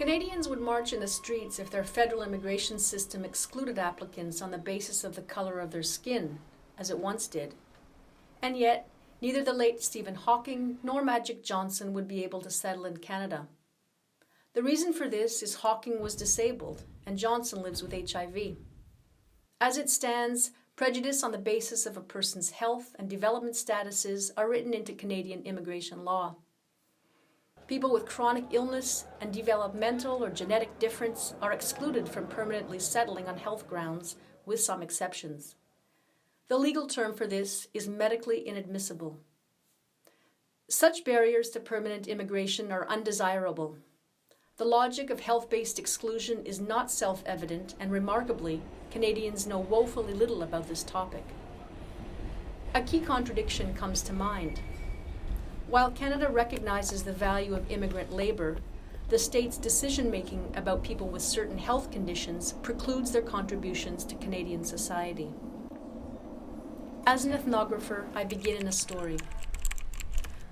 Canadians would march in the streets if their federal immigration system excluded applicants on the basis of the color of their skin, as it once did. And yet, neither the late Stephen Hawking nor Magic Johnson would be able to settle in Canada. The reason for this is Hawking was disabled and Johnson lives with HIV. As it stands, prejudice on the basis of a person's health and development statuses are written into Canadian immigration law. People with chronic illness and developmental or genetic difference are excluded from permanently settling on health grounds, with some exceptions. The legal term for this is medically inadmissible. Such barriers to permanent immigration are undesirable. The logic of health-based exclusion is not self-evident, and remarkably, Canadians know woefully little about this topic. A key contradiction comes to mind. While Canada recognizes the value of immigrant labor, the state's decision-making about people with certain health conditions precludes their contributions to Canadian society. As an ethnographer, I begin in a story.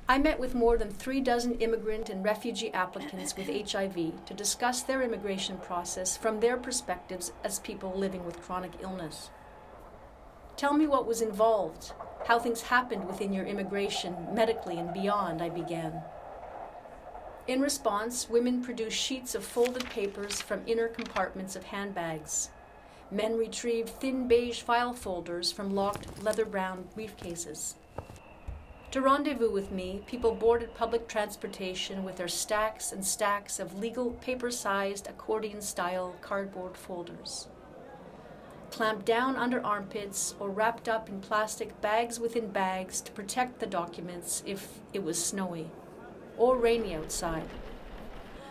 I met with more than 36 immigrant and refugee applicants with HIV to discuss their immigration process from their perspectives as people living with chronic illness. Tell me what was involved, how things happened within your immigration, medically and beyond, I began. In response, women produced sheets of folded papers from inner compartments of handbags. Men retrieved thin beige file folders from locked leather-bound briefcases. To rendezvous with me, people boarded public transportation with their stacks and stacks of legal paper-sized accordion-style cardboard folders. Clamped down under armpits or wrapped up in plastic bags within bags to protect the documents if it was snowy or rainy outside.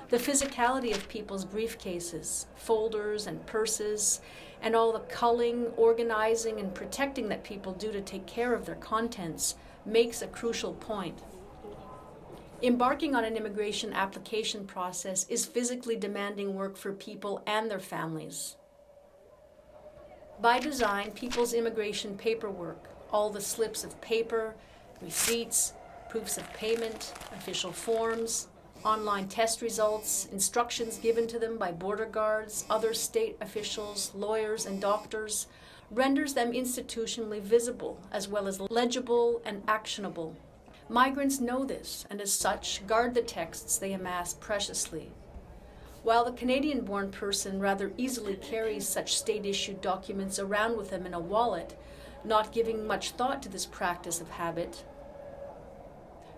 The physicality of people's briefcases, folders and purses, and all the culling, organizing, and protecting that people do to take care of their contents makes a crucial point. Embarking on an immigration application process is physically demanding work for people and their families. By design, people's immigration paperwork, all the slips of paper, receipts, proofs of payment, official forms, online test results, instructions given to them by border guards, other state officials, lawyers, and doctors, renders them institutionally visible as well as legible and actionable. Migrants know this, and as such, guard the texts they amass preciously. While the Canadian-born person rather easily carries such state-issued documents around with them in a wallet, not giving much thought to this practice of habit.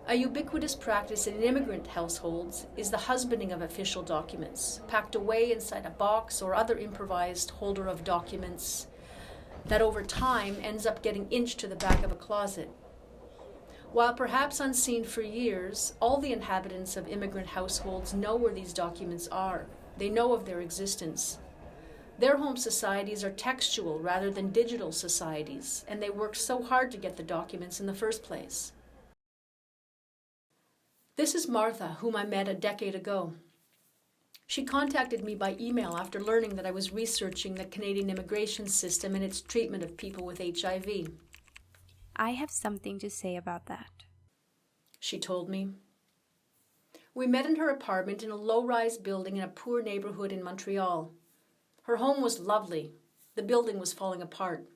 A ubiquitous practice in immigrant households is the husbanding of official documents, packed away inside a box or other improvised holder of documents that over time ends up getting inched to the back of a closet. While perhaps unseen for years, all the inhabitants of immigrant households know where these documents are. They know of their existence. Their home societies are textual rather than digital societies, and they work so hard to get the documents in the first place. This is Martha, whom I met a decade ago. She contacted me by email after learning that I was researching the Canadian immigration system and its treatment of people with HIV. I have something to say about that, she told me. We met in her apartment in a low-rise building in a poor neighborhood in Montreal. Her home was lovely. The building was falling apart.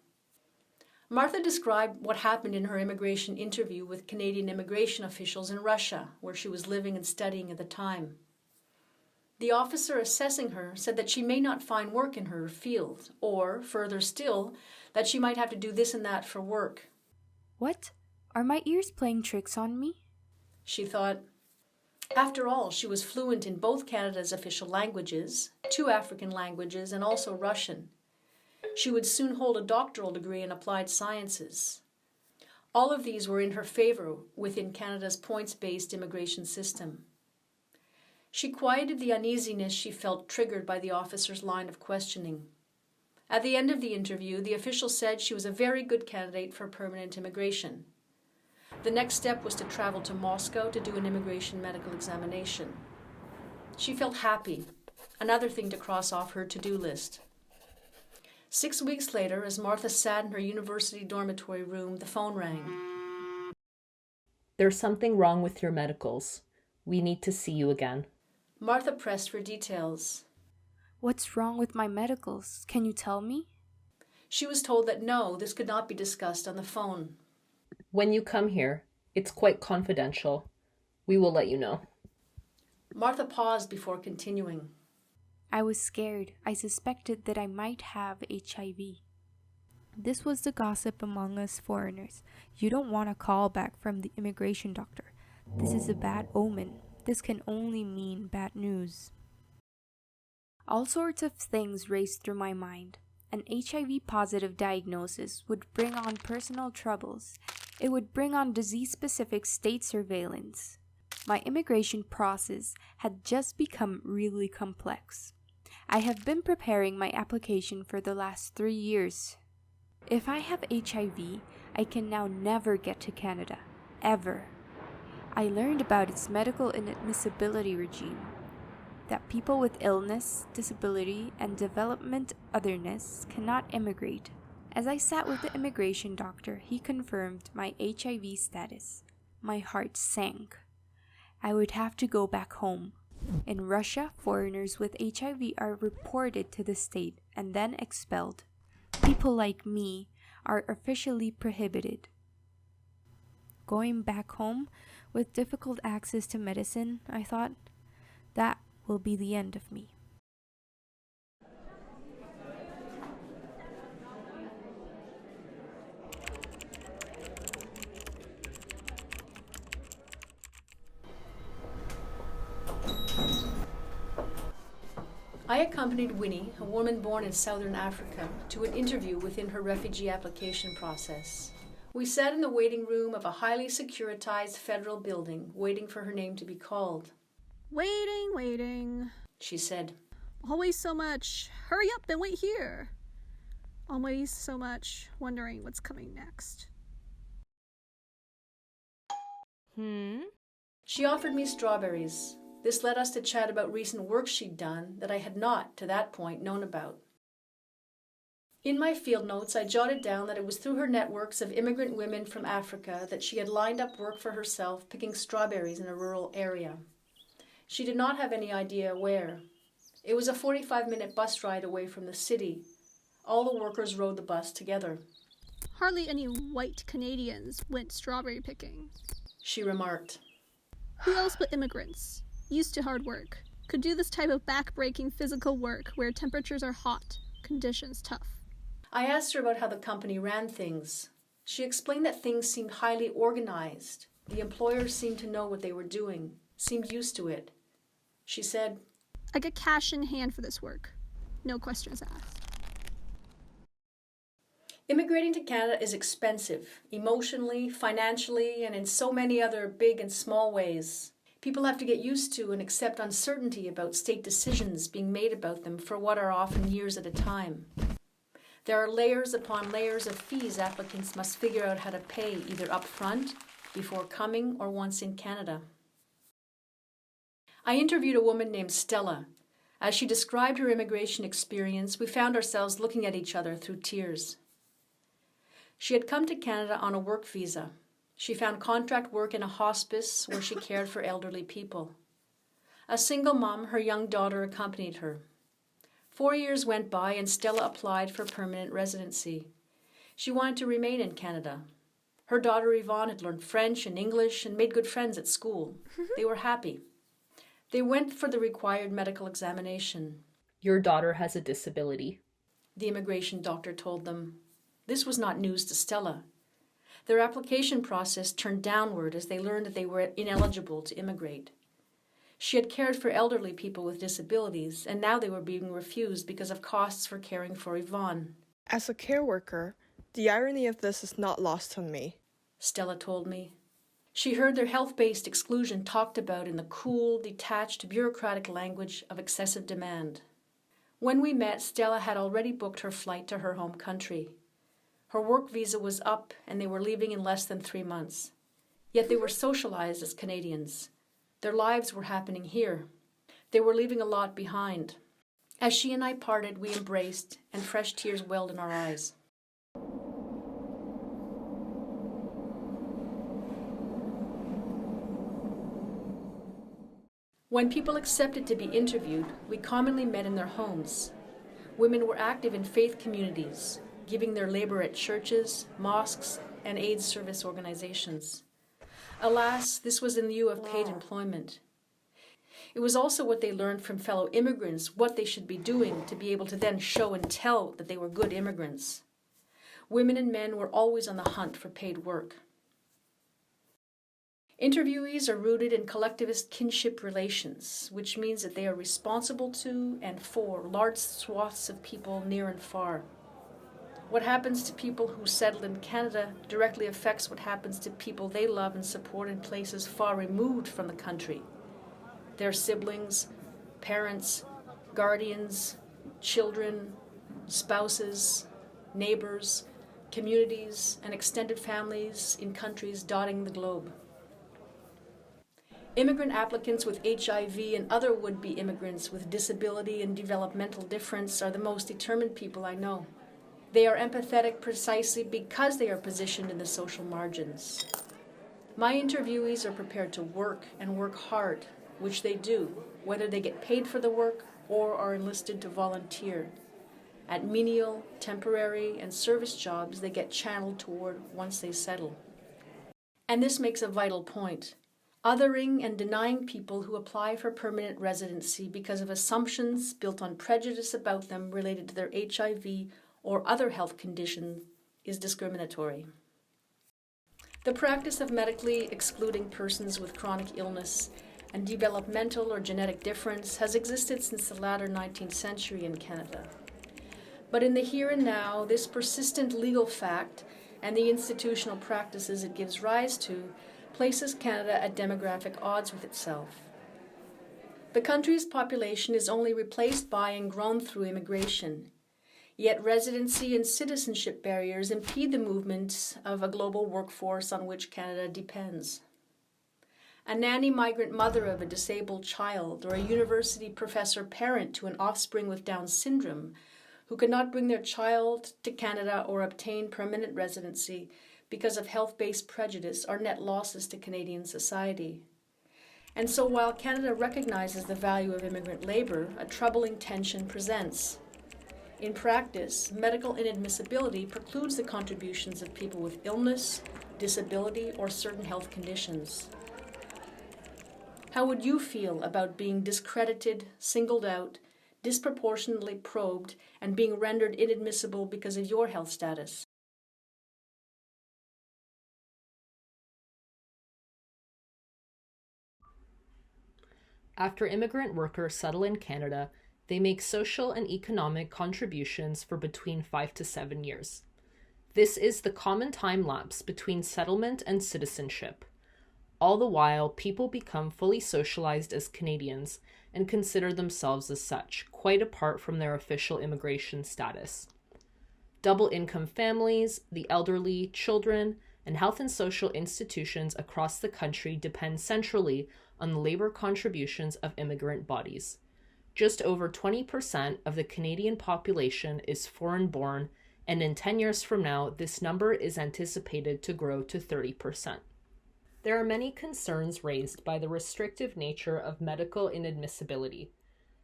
Martha described what happened in her immigration interview with Canadian immigration officials in Russia, where she was living and studying at the time. The officer assessing her said that she may not find work in her field, or, further still, that she might have to do this and that for work. What? Are my ears playing tricks on me? She thought. After all, she was fluent in both Canada's official languages, 2 African languages, and also Russian. She would soon hold a doctoral degree in applied sciences. All of these were in her favor within Canada's points-based immigration system. She quieted the uneasiness she felt triggered by the officer's line of questioning. At the end of the interview, the official said she was a very good candidate for permanent immigration. The next step was to travel to Moscow to do an immigration medical examination. She felt happy, another thing to cross off her to-do list. 6 weeks later, as Martha sat in her university dormitory room, the phone rang. There's something wrong with your medicals. We need to see you again. Martha pressed for details. What's wrong with my medicals? Can you tell me? She was told that no, this could not be discussed on the phone. When you come here, it's quite confidential. We will let you know. Martha paused before continuing. I was scared. I suspected that I might have HIV. This was the gossip among us foreigners. You don't want a call back from the immigration doctor. This is a bad omen. This can only mean bad news. All sorts of things raced through my mind. An HIV-positive diagnosis would bring on personal troubles. It would bring on disease-specific state surveillance. My immigration process had just become really complex. I have been preparing my application for the last 3 years. If I have HIV, I can now never get to Canada. Ever. I learned about its medical inadmissibility regime. That people with illness, disability, and development otherness cannot immigrate. As I sat with the immigration doctor, he confirmed my HIV status. My heart sank. I would have to go back home. In Russia, foreigners with HIV are reported to the state and then expelled. People like me are officially prohibited. Going back home with difficult access to medicine, I thought, that will be the end of me. I accompanied Winnie, a woman born in southern Africa, to an interview within her refugee application process. We sat in the waiting room of a highly securitized federal building, waiting for her name to be called. Waiting, she said. Always so much. Hurry up and wait here. Always so much wondering what's coming next. She offered me strawberries. This led us to chat about recent work she'd done that I had not, to that point, known about. In my field notes, I jotted down that it was through her networks of immigrant women from Africa that she had lined up work for herself picking strawberries in a rural area. She did not have any idea where. It was a 45-minute bus ride away from the city. All the workers rode the bus together. Hardly any white Canadians went strawberry picking, she remarked. Who else but immigrants, used to hard work, could do this type of back-breaking physical work where temperatures are hot, conditions tough? I asked her about how the company ran things. She explained that things seemed highly organized. The employers seemed to know what they were doing, seemed used to it. She said, I get cash in hand for this work. No questions asked. Immigrating to Canada is expensive, emotionally, financially, and in so many other big and small ways. People have to get used to and accept uncertainty about state decisions being made about them for what are often years at a time. There are layers upon layers of fees applicants must figure out how to pay either up front, before coming, or once in Canada. I interviewed a woman named Stella. As she described her immigration experience, we found ourselves looking at each other through tears. She had come to Canada on a work visa. She found contract work in a hospice where she cared for elderly people. A single mom, her young daughter accompanied her. 4 years went by and Stella applied for permanent residency. She wanted to remain in Canada. Her daughter Yvonne had learned French and English and made good friends at school. They were happy. They went for the required medical examination. Your daughter has a disability, the immigration doctor told them. This was not news to Stella. Their application process turned downward as they learned that they were ineligible to immigrate. She had cared for elderly people with disabilities, and now they were being refused because of costs for caring for Yvonne. As a care worker, the irony of this is not lost on me, Stella told me. She heard their health-based exclusion talked about in the cool, detached, bureaucratic language of excessive demand. When we met, Stella had already booked her flight to her home country. Her work visa was up, and they were leaving in less than 3 months. Yet they were socialized as Canadians. Their lives were happening here. They were leaving a lot behind. As she and I parted, we embraced, and fresh tears welled in our eyes. When people accepted to be interviewed, we commonly met in their homes. Women were active in faith communities, giving their labor at churches, mosques, and AIDS service organizations. Alas, this was in lieu of paid employment. It was also what they learned from fellow immigrants, what they should be doing to be able to then show and tell that they were good immigrants. Women and men were always on the hunt for paid work. Interviewees are rooted in collectivist kinship relations, which means that they are responsible to and for large swaths of people near and far. What happens to people who settle in Canada directly affects what happens to people they love and support in places far removed from the country. Their siblings, parents, guardians, children, spouses, neighbors, communities, and extended families in countries dotting the globe. Immigrant applicants with HIV and other would-be immigrants with disability and developmental difference are the most determined people I know. They are empathetic precisely because they are positioned in the social margins. My interviewees are prepared to work and work hard, which they do, whether they get paid for the work or are enlisted to volunteer. At menial, temporary, and service jobs they get channeled toward once they settle. And this makes a vital point. Othering and denying people who apply for permanent residency because of assumptions built on prejudice about them related to their HIV or other health condition is discriminatory. The practice of medically excluding persons with chronic illness and developmental or genetic difference has existed since the latter 19th century in Canada. But in the here and now, this persistent legal fact and the institutional practices it gives rise to places Canada at demographic odds with itself. The country's population is only replaced by and grown through immigration, yet residency and citizenship barriers impede the movement of a global workforce on which Canada depends. A nanny migrant mother of a disabled child or a university professor parent to an offspring with Down syndrome who cannot bring their child to Canada or obtain permanent residency because of health-based prejudice are net losses to Canadian society. And so while Canada recognizes the value of immigrant labor, a troubling tension presents. In practice, medical inadmissibility precludes the contributions of people with illness, disability, or certain health conditions. How would you feel about being discredited, singled out, disproportionately probed, and being rendered inadmissible because of your health status? After immigrant workers settle in Canada, they make social and economic contributions for between 5 to 7 years. This is the common time lapse between settlement and citizenship. All the while, people become fully socialized as Canadians and consider themselves as such, quite apart from their official immigration status. Double-income families, the elderly, children, and health and social institutions across the country depend centrally on the labor contributions of immigrant bodies. Just over 20% of the Canadian population is foreign-born, and in 10 years from now, this number is anticipated to grow to 30%. There are many concerns raised by the restrictive nature of medical inadmissibility.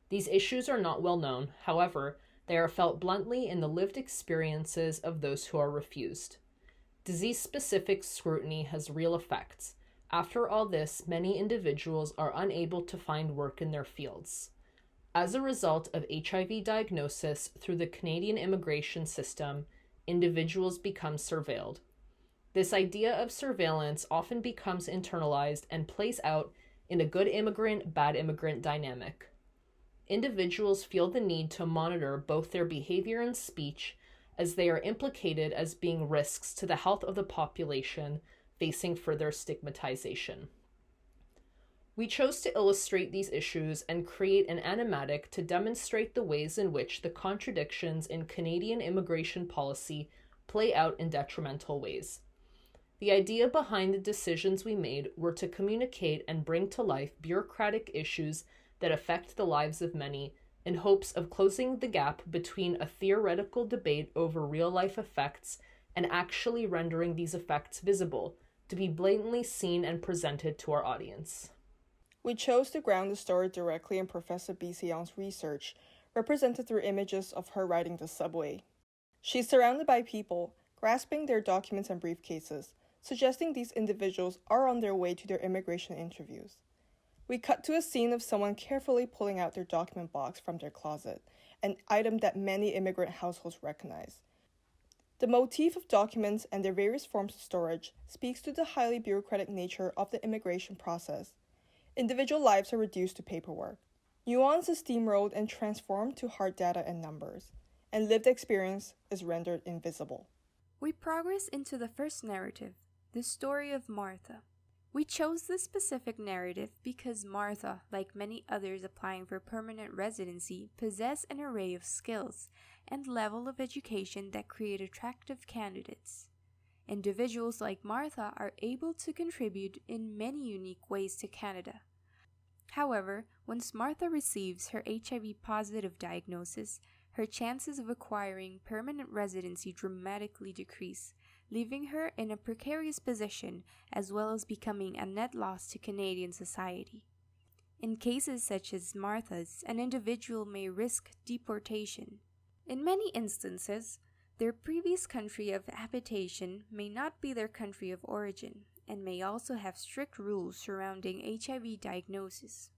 These issues are not well known, however, they are felt bluntly in the lived experiences of those who are refused. Disease-specific scrutiny has real effects. After all this, many individuals are unable to find work in their fields. As a result of HIV diagnosis through the Canadian immigration system, individuals become surveilled. This idea of surveillance often becomes internalized and plays out in a good immigrant, bad immigrant dynamic. Individuals feel the need to monitor both their behavior and speech as they are implicated as being risks to the health of the population facing further stigmatization. We chose to illustrate these issues and create an animatic to demonstrate the ways in which the contradictions in Canadian immigration policy play out in detrimental ways. The idea behind the decisions we made were to communicate and bring to life bureaucratic issues that affect the lives of many in hopes of closing the gap between a theoretical debate over real-life effects and actually rendering these effects visible, to be blatantly seen and presented to our audience. We chose to ground the story directly in Professor Bisaillon's research, represented through images of her riding the subway. She's surrounded by people, grasping their documents and briefcases, suggesting these individuals are on their way to their immigration interviews. We cut to a scene of someone carefully pulling out their document box from their closet, an item that many immigrant households recognize. The motif of documents and their various forms of storage speaks to the highly bureaucratic nature of the immigration process. Individual lives are reduced to paperwork. Nuance is steamrolled and transformed to hard data and numbers, and lived experience is rendered invisible. We progress into the first narrative, the story of Martha. We chose this specific narrative because Martha, like many others applying for permanent residency, possess an array of skills and level of education that create attractive candidates. Individuals like Martha are able to contribute in many unique ways to Canada. However, once Martha receives her HIV-positive diagnosis, her chances of acquiring permanent residency dramatically decrease, leaving her in a precarious position as well as becoming a net loss to Canadian society. In cases such as Martha's, an individual may risk deportation. In many instances, their previous country of habitation may not be their country of origin and may also have strict rules surrounding HIV diagnosis.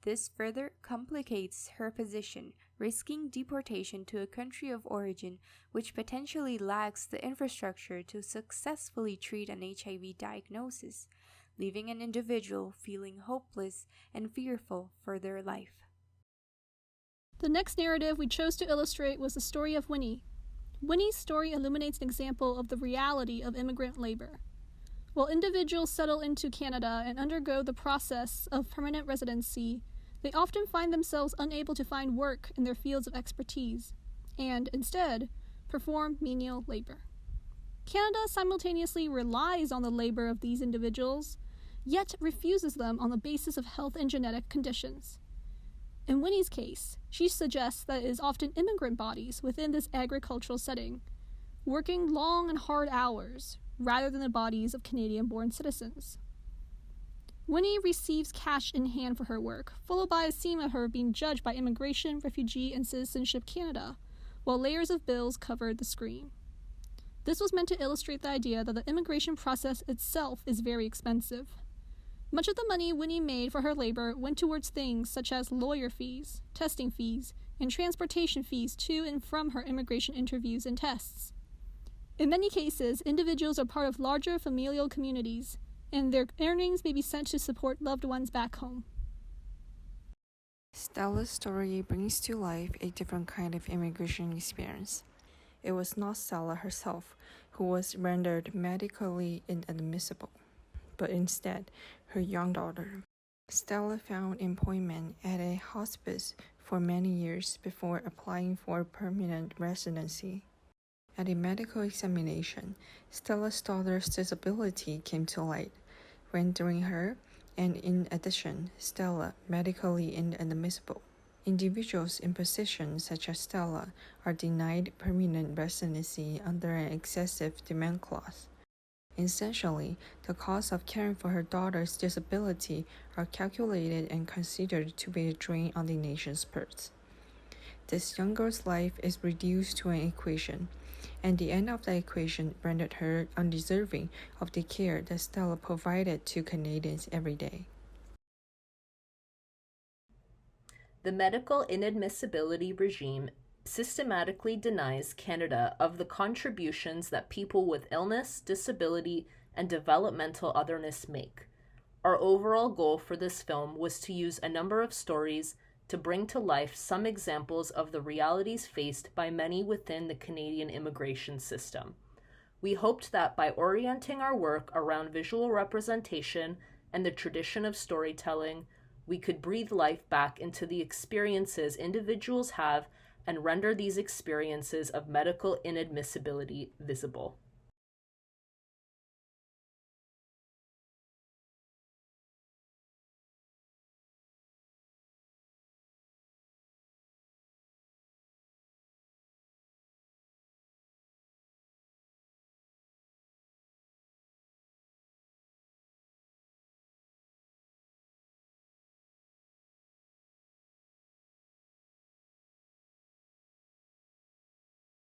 This further complicates her position, risking deportation to a country of origin which potentially lacks the infrastructure to successfully treat an HIV diagnosis, leaving an individual feeling hopeless and fearful for their life. The next narrative we chose to illustrate was the story of Winnie. Winnie's story illuminates an example of the reality of immigrant labor. While individuals settle into Canada and undergo the process of permanent residency, they often find themselves unable to find work in their fields of expertise, and, instead, perform menial labor. Canada simultaneously relies on the labor of these individuals, yet refuses them on the basis of health and genetic conditions. In Winnie's case, she suggests that it is often immigrant bodies within this agricultural setting, working long and hard hours, rather than the bodies of Canadian-born citizens. Winnie receives cash in hand for her work, followed by a scene of her being judged by Immigration, Refugee, and Citizenship Canada, while layers of bills covered the screen. This was meant to illustrate the idea that the immigration process itself is very expensive. Much of the money Winnie made for her labor went towards things such as lawyer fees, testing fees, and transportation fees to and from her immigration interviews and tests. In many cases, individuals are part of larger familial communities, and their earnings may be sent to support loved ones back home. Stella's story brings to life a different kind of immigration experience. It was not Stella herself who was rendered medically inadmissible, but instead her young daughter. Stella found employment at a hospice for many years before applying for permanent residency. At a medical examination, Stella's daughter's disability came to light, rendering her, and in addition, Stella, medically inadmissible. Individuals in positions such as Stella are denied permanent residency under an excessive demand clause. Essentially, the costs of caring for her daughter's disability are calculated and considered to be a drain on the nation's purse. This young girl's life is reduced to an equation, and the end of the equation rendered her undeserving of the care that Stella provided to Canadians every day. The medical inadmissibility regime systematically denies Canada of the contributions that people with illness, disability, and developmental otherness make. Our overall goal for this film was to use a number of stories to bring to life some examples of the realities faced by many within the Canadian immigration system. We hoped that by orienting our work around visual representation and the tradition of storytelling, we could breathe life back into the experiences individuals have and render these experiences of medical inadmissibility visible.